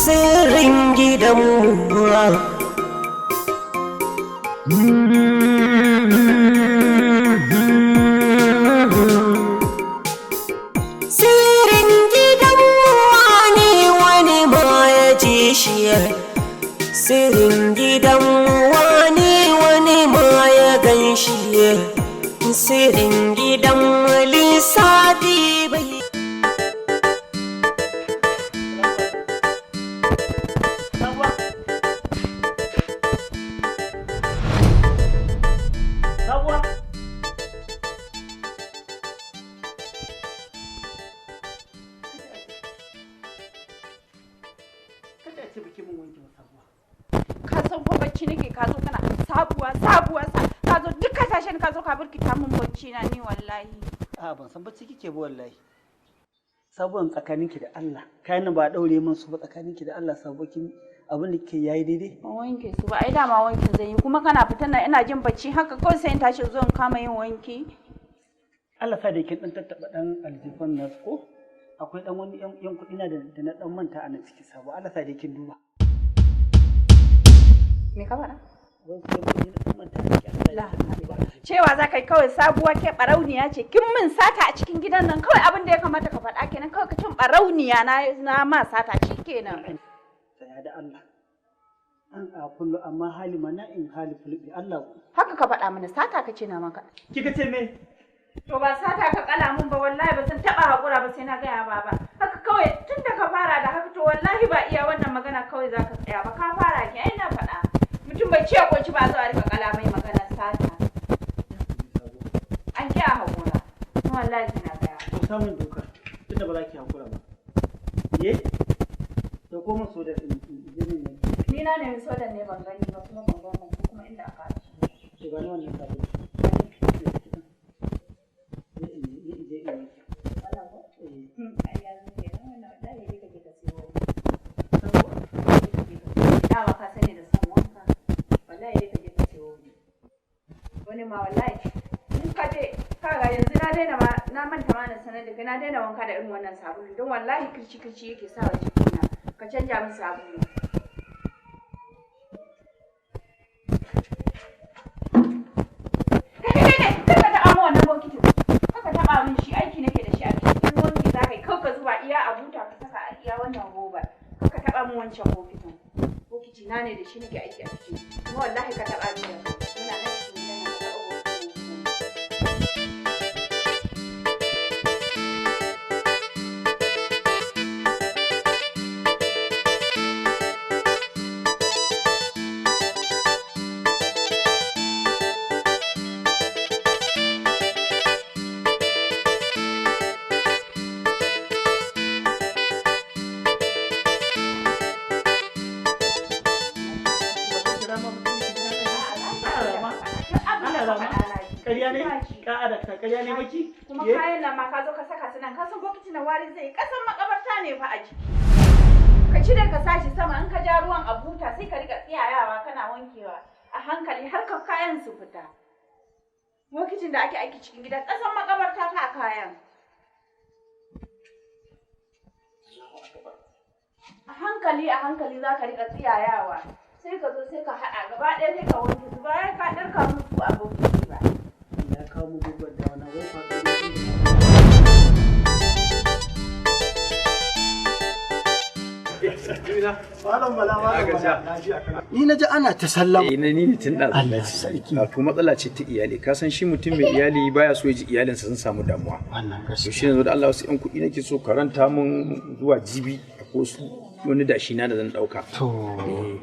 Sirrin gidanmu sirrin gidanmu wani ma ya ji shi, sirrin gidanmu wani ma ya gan shi, sirrin gidanmu lissafi bai. Ka san ko bacci nake ka zo kana sabuwa ka zo duk ka tashi ka zo ka burkita min bacci na ni wallahi. A ban san bacci kike ba wallahi. Sabuwan tsakaninki da Allah. Kayan nan ba daure min su ba tsakaninki da Allah sabukin abin da kike yayi daidai. Ban wanke su ba ai dama wankin zan yi kuma kana fitan nan ina jin bacci haka kawai sai in tashi zo in kama yin wanki. Allah sa da kin dan tattaba dan aljifan nasu ko? Akwai dan wani yan kudi na da na dan manta a nan ciki sabo. Allah sa da kin duba. Me ka faɗa? La cewa za ka yi kawai sabuwa ke barauniya ce kin min sata a cikin gidan nan kawai abin da ya kamata ka faɗa kenan kawai ka cin barauniya na ma sata shi kenan. Tsaya da Allah. An a kullu amma hali mana in hali fulbi Allah. Haka ka faɗa mana sata ka ce na maka. Kika ce me? To ba sata ka kala mun ba wallahi ba san taba hakura ba sai na gaya baba. Haka kawai tun da ka fara da haka to wallahi ba iya wannan magana kawai za ka tsaya ba ka fara ki ai na faɗa. Mutum bai ce ko ci ba zo a rika kala mai magana sata. An ki a hakura. Wallahi sai na gaya. Ko samun doka tunda ba za ki hakura ba. Ye? Da koma so da jini ne. Ni na nemi sodan ne ban gani ba kuma ban gani ko kuma inda aka ci. To ga wannan sabo. Dama ka sani da son wanka wallahi dai ka je ka siyo wani ma wallahi in ka je kaga yanzu na daina ma na manta ma na sanar da kai na daina wanka da irin wannan sabulu don wallahi kirci yake sa wa jikina ka canja min sabulu. Kaka taɓa min wannan bokitin kaka taɓa min shi aiki nake da shi a cikin wanki za ka yi kawai ka zuba iya a buta ka saka a iya wannan robar kaka taɓa min wancan bokitin. Bokiti na ne da shi nake aiki a cikin kuma wallahi ka taɓa min da muna nan cikin gidan nan ka taɓa ƙarya ne maki? Kuma kayan nan ma ka zo ka saka su nan ka san bokitin na wari zai kasan makabarta ne fa a jiki. Ka cire ka sashi sama in ka ja ruwan a buta sai ka riƙa tsiyayawa kana wankewa a hankali har ka kayan su fita. Bokitin da ake aiki cikin gida kasan makabarta ta kayan. A hankali za ka riƙa tsiyayawa sai ka zo sai ka haɗa gaba ɗaya sai ka wanke su bayan ka ɗarka musu a bokiti ba. Ya kawo mu gubar da wani wai faɗo Ni na ji ana ta sallama. Ni ne tun da Allah sarki. Wato matsala ce ta iyali. Ka san shi mutum mai iyali baya so ya ji iyalinsa sun samu damuwa. Wannan gaskiya. To shi ne da Allah wasu ƴan kuɗi nake so karanta mun zuwa jibi a kosu wani dashi na da zan dauka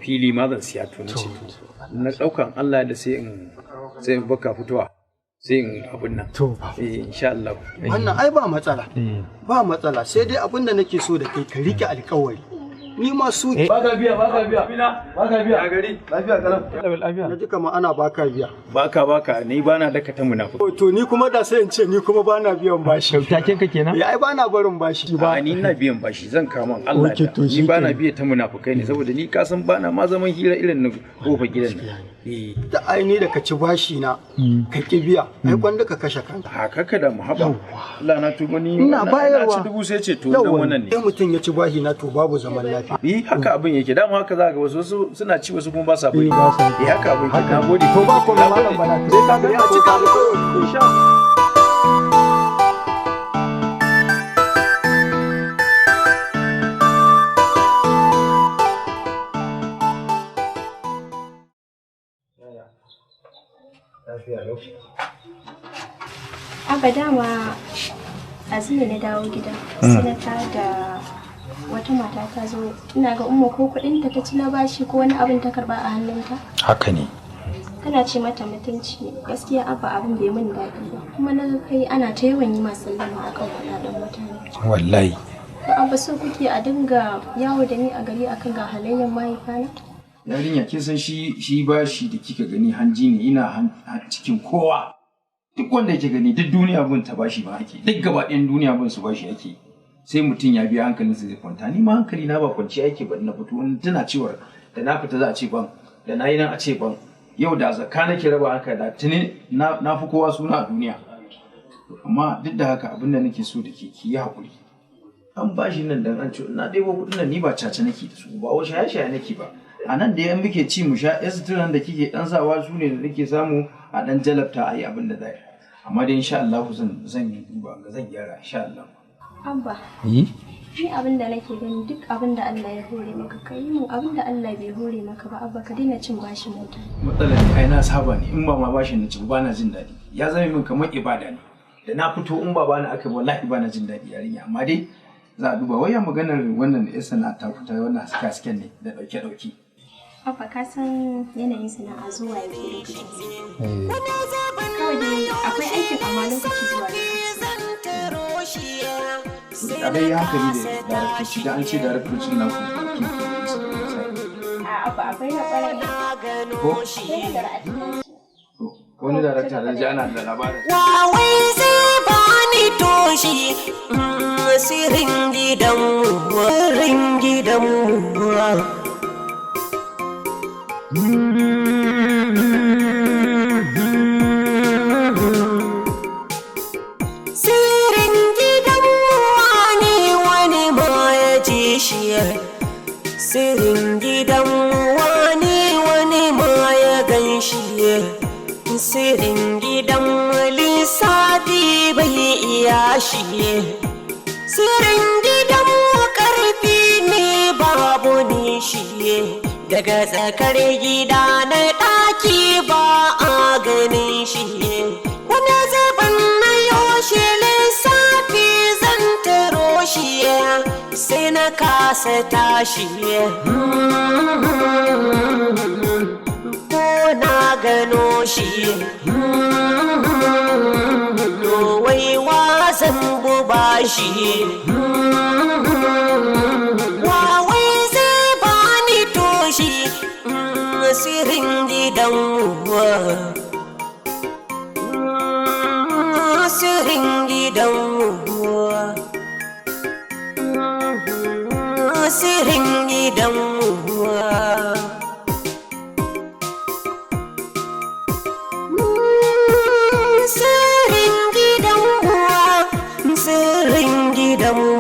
fili ma zan siya to nace na daukan Allah da sai in baka fitowa sai in abun nan insha Allah wannan ai ba matsala ba matsala sai dai abin da nake so da kai ka rike alƙawari ni ma su baka biya a gari lafiya kalam lafiya naji kamar ana baka biya baka ni bana daka ta munafiki to ni kuma da sai in ce ni kuma bana biyan bashi taken ka kenan ai bana barin bashi ba ni ina biyan bashi zan kama Allah ni bana biya ta munafikai ne saboda ni ka san bana ma zaman hira irin na kofa gidan nan da ai ni da ka ci bashi na ka ki biya ai kwanda ka kashe kanka haka da muhabba Allah na tuba ni ina bayarwa ci dubu sai ce to dan wannan ne sai mutun ya ci bashi na to babu zaman lafiya haka abin yake dama haka za ga wasu suna ci wasu kuma ba sa bai haka abin yake na gode to ba ko malam bana sai ka ga ya ci ka insha Aba dama azumi na dawo gida sai na tare da wata mata ta zo ina ga umma ko kudin ta ci na bashi ko wani abin ta karba a hannunta. Haka ne. Tana ce mata mutunci gaskiya abba abin bai min daɗi ba kuma na kai ana ta yawan yi masu sallama akan kuɗaɗen mutane. Wallahi. Abba so kuke a dinga yawo da ni a gari akan ga halayyar mahaifana? Yarinya kin san shi bashi da kika gani hanji ne ina cikin kowa. Duk wanda yake gani duk duniya bin ta bashi ba ake duk gaba ɗayan duniya bin su bashi ake sai mutum ya biya hankalinsa zai kwanta ni ma hankali na ba kwanci ake ba na fito wani tana cewar da na fita za a ce ban da na yi nan a ce ban yau da zakka nake raba haka da tuni na fi kowa suna a duniya amma duk da haka abin da nake so da ke ki yi haƙuri an bashi nan dan an ce na ɗebo kuɗin nan ni ba caca nake da su ba wa shaye-shaye nake ba a nan da yan muke ci mu sha esitiran da kike dan sawa su ne da nake samu a dan jalabta a yi abin da zai amma dai insha Allah zan yi duba ga zan gyara insha Allah. Abba. Ni abin da nake gani duk abin da Allah ya hore maka kai mun abin da Allah bai hore maka ba abba ka daina cin bashin mutane. Matsalar ni ai na saba ne in ba ma bashin na ci ba na jin daɗi ya zama min kamar ibada ne da na fito in ba bani aka wallahi ba na jin daɗi yarinya amma dai za a duba wayan maganar wannan da yasa na ta fita wannan hasken ne da dauke. Abba ka san yanayin sana'a zuwa yake lokacin kawai dai akwai aikin amma lokaci zuwa lokaci. A dai hankali da daraktoci da an ce daraktoci na ku. Abba akwai na ƙwarai. Ko? Wani darakta da ji ana da labarin. Wawai zai bani toshi sirrin gidanmu. Sirrin gidanmu wani ma ya ji shi sirrin gidanmu wani ma ya gan shi sirrin gidanmu lissafi bai iya shi sirrin gidanmu karfi ne babu ne shi daga tsakar gida na ɗaki ba a ganin shi wani zaɓin na yaushe lissafi zan taro shi sai na kasa tashi ko na gano shi wai wasan buba shi sirrin gidanmu sirrin gidanmu sirrin gidanmu sirrin gidanmu sirrin gidanmu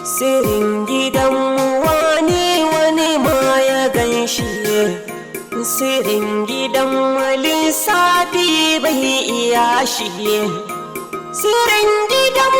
sirrin gidanmu wani ma ya gan shi sirrin gidanmu lissafi bai iya shi sirrin gidanmu